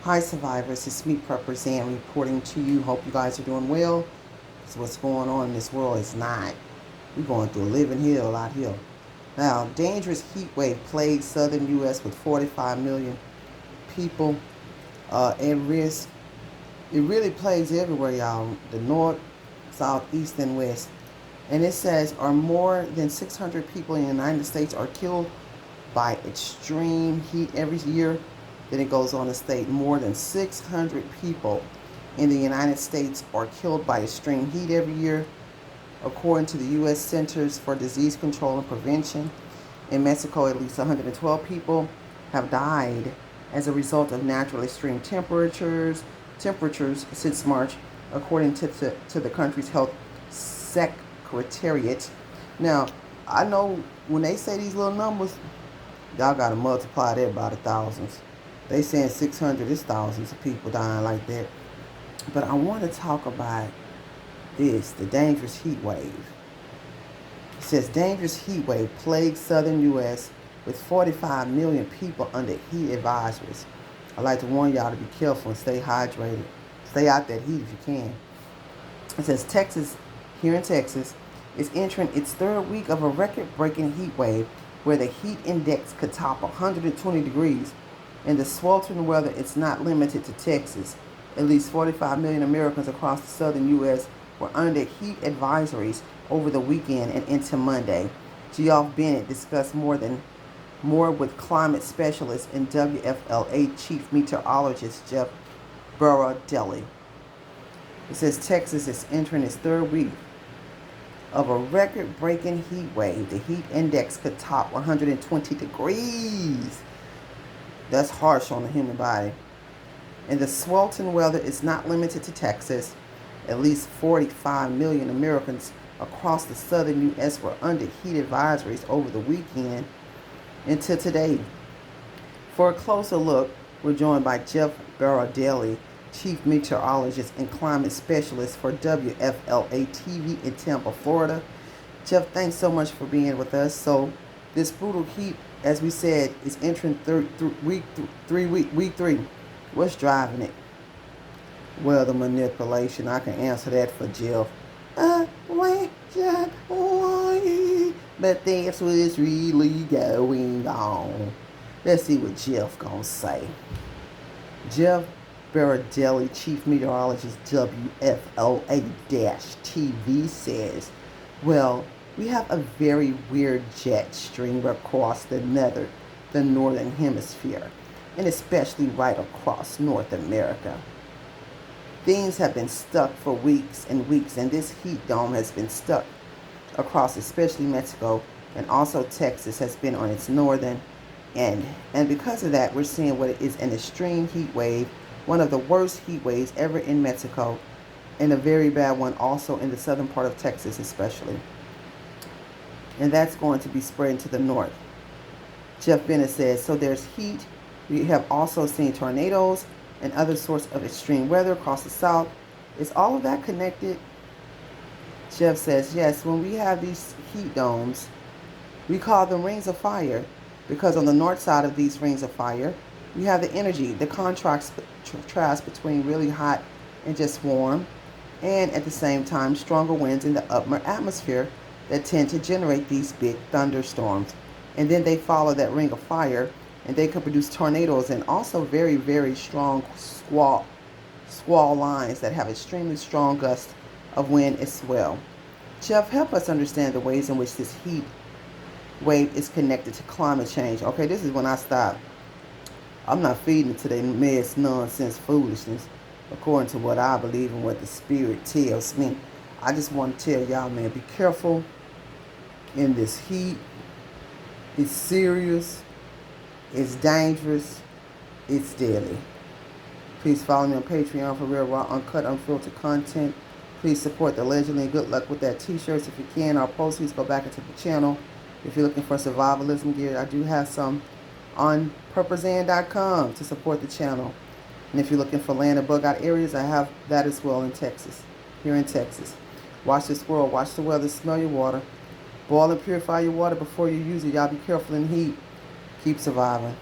Hi survivors, it's me Prepper Zan reporting to you. Hope you guys are doing well. So what's going on in this world is not. We're going through a living hell out here. Now, dangerous heat wave plagues southern U.S. with 45 million people at risk. It really plagues everywhere, y'all. The north, south, east, and west. And it says are more than 600 people in the United States are killed by extreme heat every year. Then it goes on to state more than 600 people in the United States are killed by extreme heat every year, according to the U.S. Centers for Disease Control and Prevention. In Mexico, at least 112 people have died as a result of natural extreme temperatures since March, according to the country's health secretariat. Now, I know when they say these little numbers, y'all got to multiply that by the thousands. They saying 600 is thousands of people dying like that. But I want to talk about this, the dangerous heat wave. It says dangerous heat wave plagues southern U.S. with 45 million people under heat advisories. I'd like to warn y'all to be careful and stay hydrated. Stay out that heat if you can. It says here in Texas, is entering its third week of a record-breaking heat wave where the heat index could top 120 degrees. In the sweltering weather, it's not limited to Texas. At least 45 million Americans across the southern U.S. were under heat advisories over the weekend and into Monday. Geoff Bennett discussed more with climate specialist and WFLA chief meteorologist Jeff Burrow-Deley. It says Texas is entering its third week of a record-breaking heat wave. The heat index could top 120 degrees. That's harsh on the human body. And the sweltering weather is not limited to Texas. At least 45 million Americans across the southern U.S. were under heat advisories over the weekend into today. For a closer look, we're joined by Jeff Burrow-Deley, chief meteorologist and climate specialist for WFLA TV in Tampa, Florida. Jeff, thanks so much for being with us. So this brutal heat, as we said, is entering week three. What's driving it? Well, the manipulation. I can answer that for Jeff. But that's what's really going on. Let's see what Jeff gonna say. Jeff Burrow-Deley, chief meteorologist, WFLA-TV, says, well, we have a very weird jet stream across the northern hemisphere, and especially right across North America. Things have been stuck for weeks and weeks, and this heat dome has been stuck across especially Mexico, and also Texas has been on its northern end. And because of that, we're seeing what is an extreme heat wave, one of the worst heat waves ever in Mexico, and a very bad one also in the southern part of Texas especially. And that's going to be spreading to the north. Jeff Bennett says, so there's heat. We have also seen tornadoes and other sorts of extreme weather across the south. Is all of that connected? Jeff says, yes, when we have these heat domes, we call them rings of fire, because on the north side of these rings of fire, we have the energy, the contrast between really hot and just warm, and at the same time, stronger winds in the upper atmosphere that tend to generate these big thunderstorms. And then they follow that ring of fire, and they can produce tornadoes and also very, very strong squall lines that have extremely strong gusts of wind as well. Jeff, help us understand the ways in which this heat wave is connected to climate change. Okay, this is when I stop. I'm not feeding to their mess, nonsense, foolishness, according to what I believe and what the Spirit tells me. I just want to tell y'all, man, be careful in this heat. It's serious. It's dangerous. It's deadly. Please follow me on Patreon for real, raw, uncut, unfiltered content. Please support the legend and good luck with that t-shirts if you can. Our proceeds go back into the channel. If you're looking for survivalism gear, I do have some on purpozan.com to support the channel. And if you're looking for land and bug out areas, I have that as well in Texas, here in Texas. Watch this world, watch the weather, smell your water. Boil and purify your water before you use it. Y'all be careful in heat. Keep surviving.